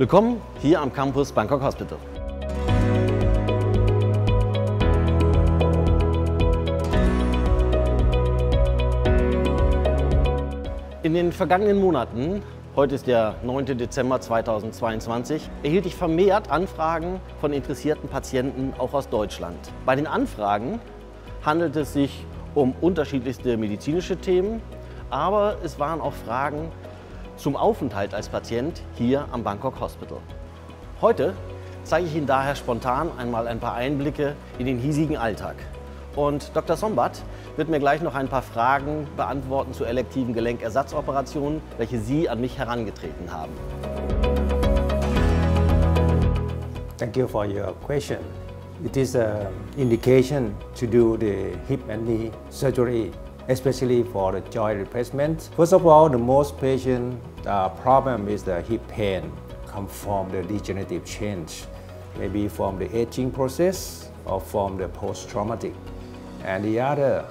Willkommen hier am Campus Bangkok Hospital. In den vergangenen Monaten, heute ist der 9. Dezember 2022, erhielt ich vermehrt Anfragen von interessierten Patienten auch aus Deutschland. Bei den Anfragen handelt es sich um unterschiedlichste medizinische Themen, aber es waren auch Fragen zum Aufenthalt als Patient hier am Bangkok Hospital. Heute zeige ich Ihnen daher spontan einmal ein paar Einblicke in den hiesigen Alltag. Und Dr. Sombat wird mir gleich noch ein paar Fragen beantworten zu elektiven Gelenkersatzoperationen, welche Sie an mich herangetreten haben. Thank you for your question. It is an indication to do the hip and knee surgery, especially for the joint replacement. First of all, the most patient problem is the hip pain come from the degenerative change, maybe from the aging process or from the post-traumatic. And the other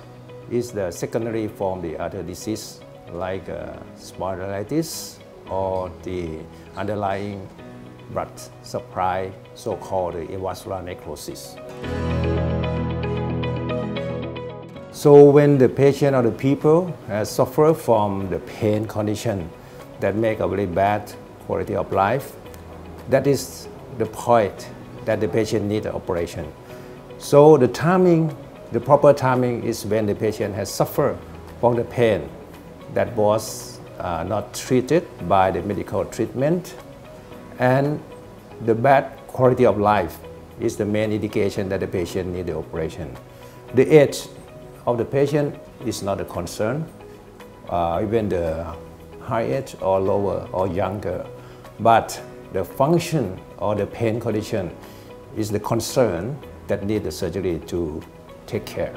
is the secondary from the other disease like spondylitis or the underlying blood supply, so-called avascular necrosis. So when the patient or the people suffer from the pain condition that make a very bad quality of life, that is the point that the patient needs an operation. So the timing, the proper timing is when the patient has suffered from the pain that was not treated by the medical treatment, and the bad quality of life is the main indication that the patient needs the operation. The age of the patient is not a concern, even the high age or lower or younger, but the function or the pain condition is the concern that needs the surgery to take care.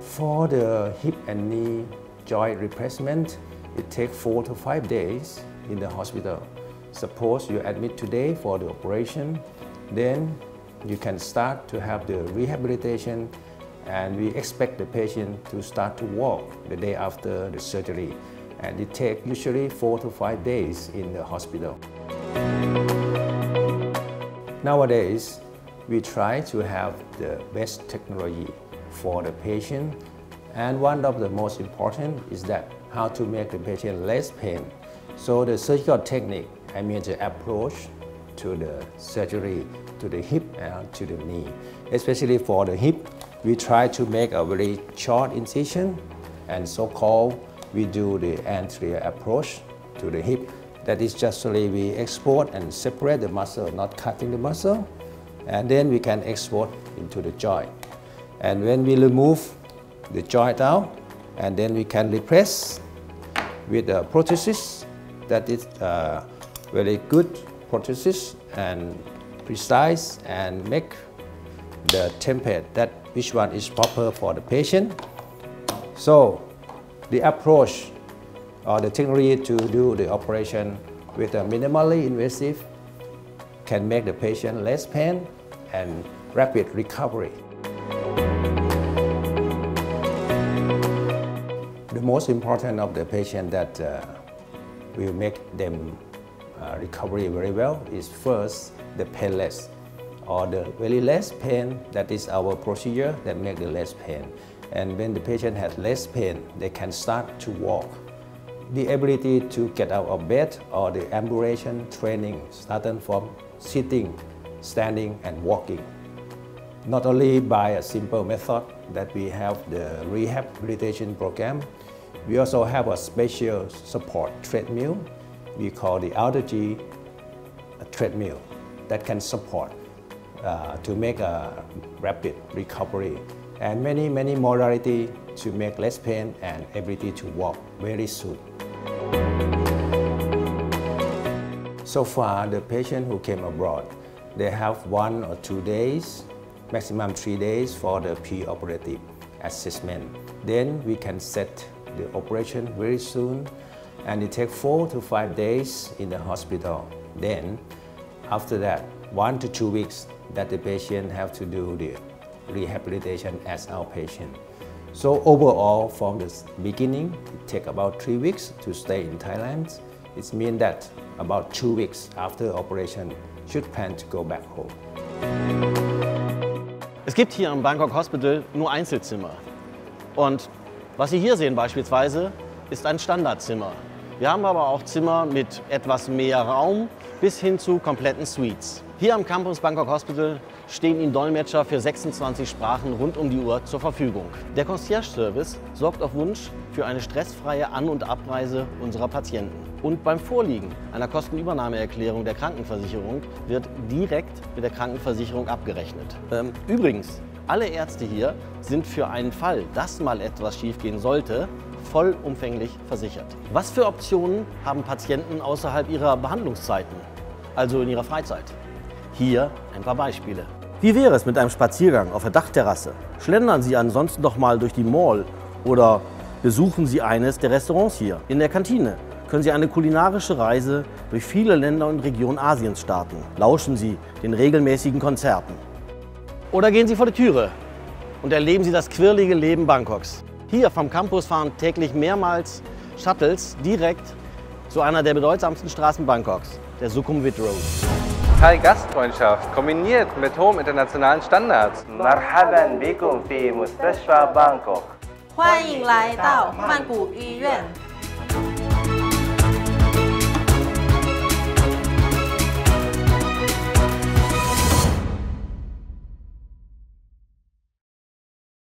For the hip and knee joint replacement, it takes 4 to 5 days in the hospital. Suppose you admit today for the operation, then you can start to have the rehabilitation, and we expect the patient to start to walk the day after the surgery. And it takes usually 4 to 5 days in the hospital. Nowadays, we try to have the best technology for the patient, and one of the most important is that how to make the patient less pain. So the surgical technique, I mean the approach to the surgery, to the hip and to the knee. Especially for the hip, we try to make a very short incision, and so-called we do the anterior approach to the hip. That is just really we export and separate the muscle, not cutting the muscle, and then we can export into the joint. And when we remove the joint out, and then we can replace with a prosthesis that is very good prosthesis and precise, and make the template that which one is proper for the patient. So the approach or the technology to do the operation with a minimally invasive can make the patient less pain and rapid recovery. The most important of the patient that will make them recovery very well is first the painless, or the very less pain. That is our procedure that make the less pain. And when the patient has less pain, they can start to walk. The ability to get out of bed or the ambulation training starting from sitting, standing and walking. Not only by a simple method that we have the rehabilitation program, we also have a special support treadmill we call the Autogy treadmill that can support to make a rapid recovery, and many modalities to make less pain and ability to walk very soon. So far, the patient who came abroad, they have 1 or 2 days, maximum 3 days for the pre-operative assessment. Then we can set the operation very soon, and it takes 4 to 5 days in the hospital. Then, after that, 1 to 2 weeks that the patient have to do the rehabilitation as outpatient. So overall, from the beginning, it takes about 3 weeks to stay in Thailand. It means that about 2 weeks after operation, should plan to go back home. Es gibt hier im Bangkok Hospital nur Einzelzimmer. Und was Sie hier sehen beispielsweise, ist ein Standardzimmer. Wir haben aber auch Zimmer mit etwas mehr Raum bis hin zu kompletten Suites. Hier am Campus Bangkok Hospital stehen Ihnen Dolmetscher für 26 Sprachen rund um die Uhr zur Verfügung. Der Concierge-Service sorgt auf Wunsch für eine stressfreie An- und Abreise unserer Patienten. Und beim Vorliegen einer Kostenübernahmeerklärung der Krankenversicherung wird direkt mit der Krankenversicherung abgerechnet. Übrigens, alle Ärzte hier sind für einen Fall, dass mal etwas schiefgehen sollte, vollumfänglich versichert. Was für Optionen haben Patienten außerhalb ihrer Behandlungszeiten, also in ihrer Freizeit? Hier ein paar Beispiele. Wie wäre es mit einem Spaziergang auf der Dachterrasse? Schlendern Sie ansonsten doch mal durch die Mall oder besuchen Sie eines der Restaurants hier. In der Kantine können Sie eine kulinarische Reise durch viele Länder und Regionen Asiens starten. Lauschen Sie den regelmäßigen Konzerten. Oder gehen Sie vor die Türe und erleben Sie das quirlige Leben Bangkoks. Hier vom Campus fahren täglich mehrmals Shuttles direkt zu einer der bedeutsamsten Straßen Bangkoks, der Sukhumvit Road. Thai Gastfreundschaft kombiniert mit hohen internationalen Standards. مرحبا بكم في مستشفى بانكوك. 欢迎来到曼谷医院。